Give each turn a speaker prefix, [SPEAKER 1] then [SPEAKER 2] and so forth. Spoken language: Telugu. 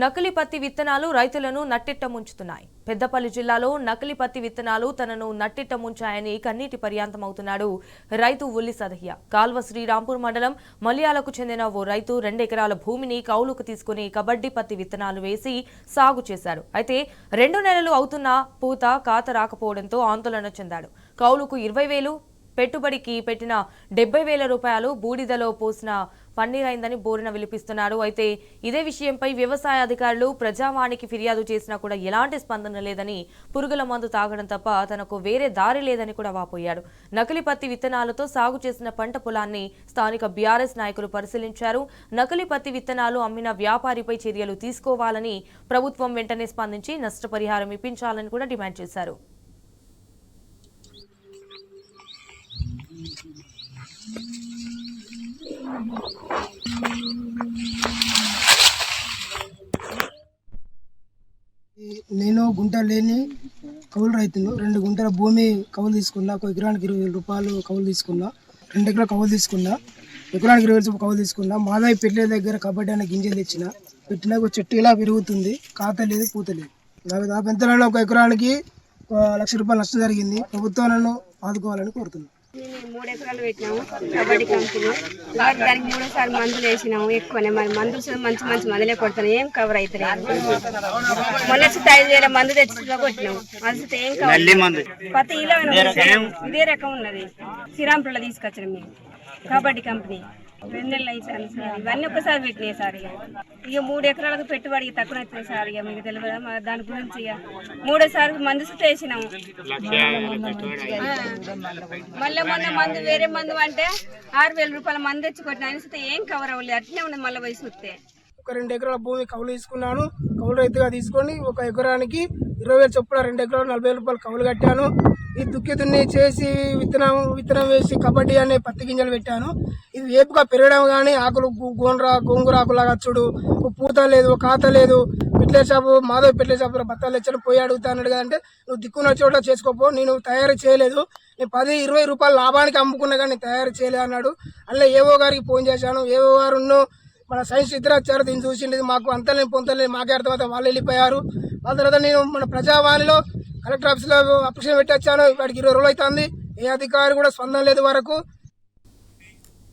[SPEAKER 1] నకిలీ పత్తి విత్తనాలు రైతులను నట్టిట్ట ముంచుతున్నాయి. పెద్దపల్లి జిల్లాలో నకిలీ పత్తి విత్తనాలు తనను నట్టిట్ట ముంచాయని కన్నీటి పర్యాంతమవుతున్నాడు రైతు ఉల్లి సదయ్య. కాల్వ శ్రీరాంపూర్ మండలం మల్యాలకు చెందిన ఓ రైతు 2 ఎకరాల భూమిని కౌలుకు తీసుకుని కబడ్డీ పత్తి విత్తనాలు వేసి సాగు చేశాడు. అయితే 2 నెలలు అవుతున్నా పూత కాత రాకపోవడంతో ఆందోళన చెందాడు. కౌలుకు 20,000, పెట్టుబడికి పెట్టిన 70,000 రూపాయలు బూడిదలో పోసిన పన్నీరైందని బోరున విలిపిస్తున్నాడు. అయితే ఇదే విషయంపై వ్యవసాయ అధికారులు ప్రజావాణికి ఫిర్యాదు చేసినా కూడా ఎలాంటి స్పందన లేదని, పురుగుల మందు తాగడం తప్ప తనకు వేరే దారి లేదని కూడా వాపోయాడు. నకిలీ పత్తి విత్తనాలతో సాగు చేసిన పంట పొలాన్ని స్థానిక బీఆర్ఎస్ నాయకులు పరిశీలించారు. నకిలీ పత్తి విత్తనాలు అమ్మిన వ్యాపారిపై చర్యలు తీసుకోవాలని, ప్రభుత్వం వెంటనే స్పందించి నష్టపరిహారం ఇప్పించాలని కూడా డిమాండ్ చేశారు.
[SPEAKER 2] నేను గుంట లేని కౌలు రైతును. 2 గుంటల భూమి కౌలు తీసుకున్నా. 1 ఎకరానికి 20,000 రూపాయలు కౌలు తీసుకున్నా. 2 ఎకరాలు కౌలు తీసుకున్నా. ఎకరానికి 20,000 కౌలు తీసుకున్నా. మాదాయి పెట్టే దగ్గర కబడ్డీ అనే గింజలు తెచ్చిన. పెట్టినా చెట్టు ఇలా పెరుగుతుంది, కాత లేదు, పూత లేదు. నాకు ఎంతలో 1 ఎకరానికి 1,00,000 రూపాయలు నష్టం జరిగింది. ప్రభుత్వం నన్ను ఆదుకోవాలని కోరుతున్నాను.
[SPEAKER 3] 3 ఎకరాలు పెట్టినాము కబడ్డీ కంపెనీ. దానికి 3 సార్లు మందులు వేసినాము. ఎక్కువనే మరి మందులు మంచి మందులే కొడతాను, ఏం కవర్ అవుతలేదు. మొన్న 5,000 మందు తెచ్చి కొట్టినాము, అది ఏం కవర్. పత్తి ఇలా ఇదే రకం ఉన్నది. శ్రీరాంపూర్లో తీసుకొచ్చాను మేము కబడ్డీ కంపెనీ. 2 నెలలు అవుతాను సార్. ఇవన్నీ ఒకసారి పెట్టినాయి సార్. ఇక 3 ఎకరాలకు పెట్టుబడికి తక్కువ అవుతుంది సార్. ఇక మీకు తెలియదా దాని గురించి. ఇక 3 సార్లు మందు వేసినాము. మళ్ళీ మొన్న మందు వేరే మందు అంటే 6,000 రూపాయల మందు తెచ్చి కొట్టిన ఆయన ఏం కవర్ అవ్వలేదు. అట్నే ఉన్నది. మళ్ళీ వయసు వస్తే
[SPEAKER 2] 2 ఎకరాల భూమి కౌలు తీసుకున్నాను. కౌలు రైతుగా తీసుకొని 1 ఎకరానికి 20,000 చొప్పున 2 ఎకరాలు 40,000 రూపాయలు కౌలు కట్టాను. ఈ దుక్కి దున్ని చేసి విత్తనం వేసి కబడ్డీ అనే పత్తి గింజలు పెట్టాను. ఇది వేపుగా పెరగడం కానీ ఆకులు గోంగూర ఆకులాగా చూడు, పూత లేదు, కాత లేదు. పెట్లే షాపు మాధవ్ పెట్లే షాపు బత్తాలు తెచ్చాను. పోయి అడుగుతాను కదంటే, నువ్వు దిక్కున్న చోట చేసుకోపో, నేను తయారు చేయలేదు, నేను 10-20 రూపాయలు లాభానికి అమ్ముకున్నా కానీ నేను తయారు చేయలేదు అన్నాడు. అలా ఏవో గారికి ఫోన్ చేశాను. ఏవో గారు మన సైన్స్ ఇద్దరు వచ్చారు. దీన్ని చూసిండేది మాకు అంతలేని పొంతలేని మాకే అర్థమైతే వాళ్ళు వెళ్ళిపోయారు. వాళ్ళ తర్వాత నేను మన ప్రజావాణిలో కలెక్టర్ ఆఫీస్లో అప్లికేషన్ పెట్టి వచ్చాను. వాడికి 20 రోజులు అవుతుంది. ఏ అధికారి కూడా స్పందన లేదు వరకు.